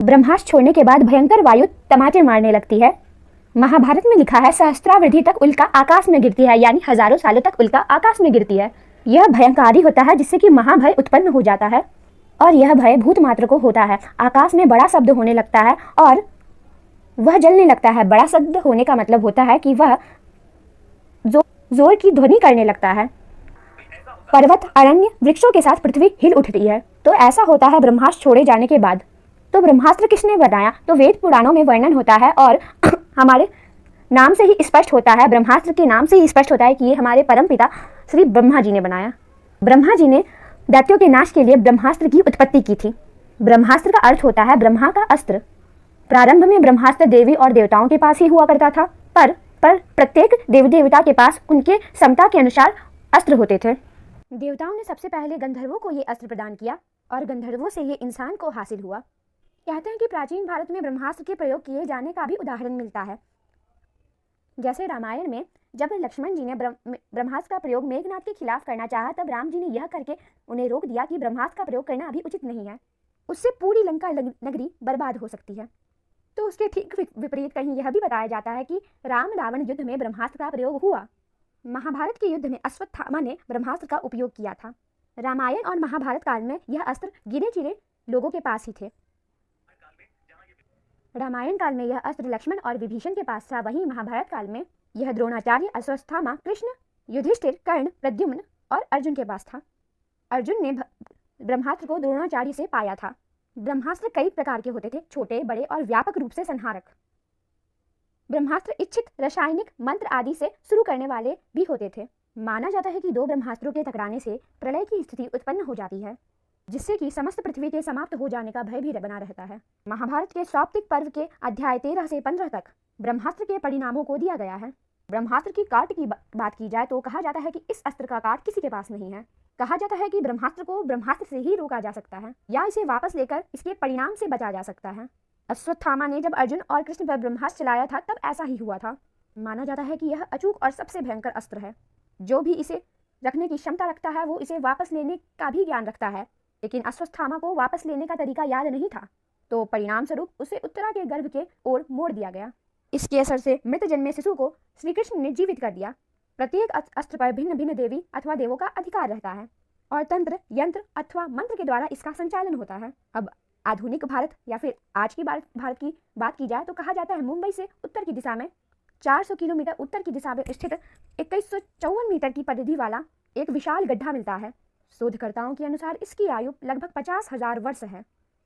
ब्रह्मास्त्र छोड़ने के बाद भयंकर वायु टमाटर मारने लगती है। महाभारत में लिखा है सहस्त्रावधि तक उल्का आकाश में गिरती है, यानी हजारों सालों तक उल्का आकाश में गिरती है। यह भयंकारी होता है जिससे कि महाभय उत्पन्न हो जाता है और यह भय भूत मात्र को होता है। आकाश में बड़ा शब्द होने लगता है और वह जलने लगता है। बड़ा शब्द होने का मतलब होता है कि वह जोर की ध्वनि करने लगता है। पर्वत, अरण्य, वृक्षों के साथ पृथ्वी हिल उठती है। तो ऐसा होता है ब्रह्मास्त्र छोड़े जाने के बाद। तो ब्रह्मास्त्र किसने बनाया? तो वेद पुराणों में वर्णन होता है और हमारे नाम से ही स्पष्ट होता है, ब्रह्मास्त्र के नाम से ही स्पष्ट होता है कि ये हमारे परम पिता श्री ब्रह्मा जी ने बनाया। ब्रह्मा जी ने दैत्यों के नाश के लिए ब्रह्मास्त्र की उत्पत्ति की थी। ब्रह्मास्त्र का अर्थ होता है ब्रह्मा का अस्त्र। प्रारंभ में ब्रह्मास्त्र देवी और देवताओं के पास ही हुआ करता था, पर प्रत्येक देवी देवता के पास उनके क्षमता के अनुसार अस्त्र होते थे। देवताओं ने सबसे पहले गंधर्वों को ये अस्त्र प्रदान किया और गंधर्वों से ये इंसान को हासिल हुआ। कहते हैं कि प्राचीन भारत में ब्रह्मास्त्र के प्रयोग किए जाने का भी उदाहरण मिलता है। जैसे रामायण में जब लक्ष्मण जी ने ब्रह्मास्त्र का प्रयोग मेघनाद के खिलाफ करना चाहा, तब राम जी ने यह करके उन्हें रोक दिया कि ब्रह्मास्त्र का प्रयोग करना अभी उचित नहीं है, उससे पूरी लंका नगरी बर्बाद हो सकती है। तो उसके ठीक विपरीत कहीं यह भी बताया जाता है कि राम रावण युद्ध में ब्रह्मास्त्र का प्रयोग हुआ। महाभारत के युद्ध में अश्वत्थामा ने ब्रह्मास्त्र का उपयोग किया था। रामायण और महाभारत काल में यह अस्त्र गिने चिरे लोगों के पास ही थे। रामायण काल में यह अस्त्र लक्ष्मण और विभीषण के पास था, वहीं महाभारत काल में यह द्रोणाचार्य, अश्वत्थामा, कृष्ण, युधिष्ठिर, कर्ण, प्रद्युम्न और अर्जुन के पास था। अर्जुन ने ब्रह्मास्त्र को द्रोणाचार्य से पाया था। ब्रह्मास्त्र कई प्रकार के होते थे, छोटे, बड़े और व्यापक रूप से संहारक। ब्रह्मास्त्र इच्छित रासायनिक मंत्र आदि से शुरू करने वाले भी होते थे। माना जाता है कि दो ब्रह्मास्त्रों के टकराने से प्रलय की स्थिति उत्पन्न हो जाती है, जिससे कि समस्त पृथ्वी के समाप्त हो जाने का भय भी बना रहता है। महाभारत के सौप्तिक पर्व के अध्याय 13 से 15 तक ब्रह्मास्त्र के परिणामों को दिया गया है। ब्रह्मास्त्र की काट की बात की जाए तो कहा जाता है कि इस अस्त्र का काट किसी के पास नहीं है। कहा जाता है कि ब्रह्मास्त्र को ब्रह्मास्त्र से ही रोका जा सकता है या इसे वापस लेकर इसके परिणाम से बचा जा सकता है। अश्वत्थामा ने जब अर्जुन और कृष्ण पर ब्रह्मास्त्र चलाया था तब ऐसा ही हुआ था। माना जाता है कि यह अचूक और सबसे भयंकर अस्त्र है। जो भी इसे रखने की क्षमता रखता है वो इसे वापस लेने का भी ज्ञान रखता है, लेकिन अश्वत्थामा को वापस लेने का तरीका याद नहीं था, तो परिणाम स्वरूप उसे उत्तरा के गर्भ के ओर मोड़ दिया गया। इसके असर से मृत जन्मे शिशु को श्री कृष्ण ने जीवित कर दिया। प्रत्येक अस्त्र पर भिन्न भिन्न देवी अथवा देवों का अधिकार रहता है और तंत्र, यंत्र अथवा मंत्र के द्वारा इसका संचालन होता है। अब आधुनिक भारत या फिर आज की भारत की बात की जाए तो कहा जाता है मुंबई से उत्तर की दिशा में 400 किलोमीटर उत्तर की दिशा में स्थित 2154 मीटर की परिधि वाला एक विशाल गड्ढा मिलता है। शोधकर्ताओं के अनुसार इसकी आयु लगभग 50,000 वर्ष है।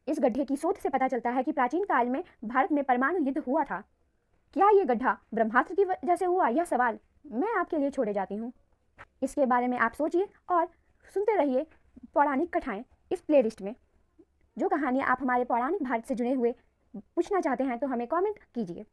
इस गड्ढे की शोध से पता चलता है कि प्राचीन काल में भारत में परमाणु युद्ध हुआ था। क्या ये गड्ढा ब्रह्मास्त्र की वजह से हुआ, यह सवाल मैं आपके लिए छोड़े जाती हूँ। इसके बारे में आप सोचिए और सुनते रहिए पौराणिक कथाएं इस प्लेलिस्ट में। जो कहानियाँ आप हमारे पौराणिक भारत से जुड़े हुए पूछना चाहते हैं तो हमें कमेंट कीजिए।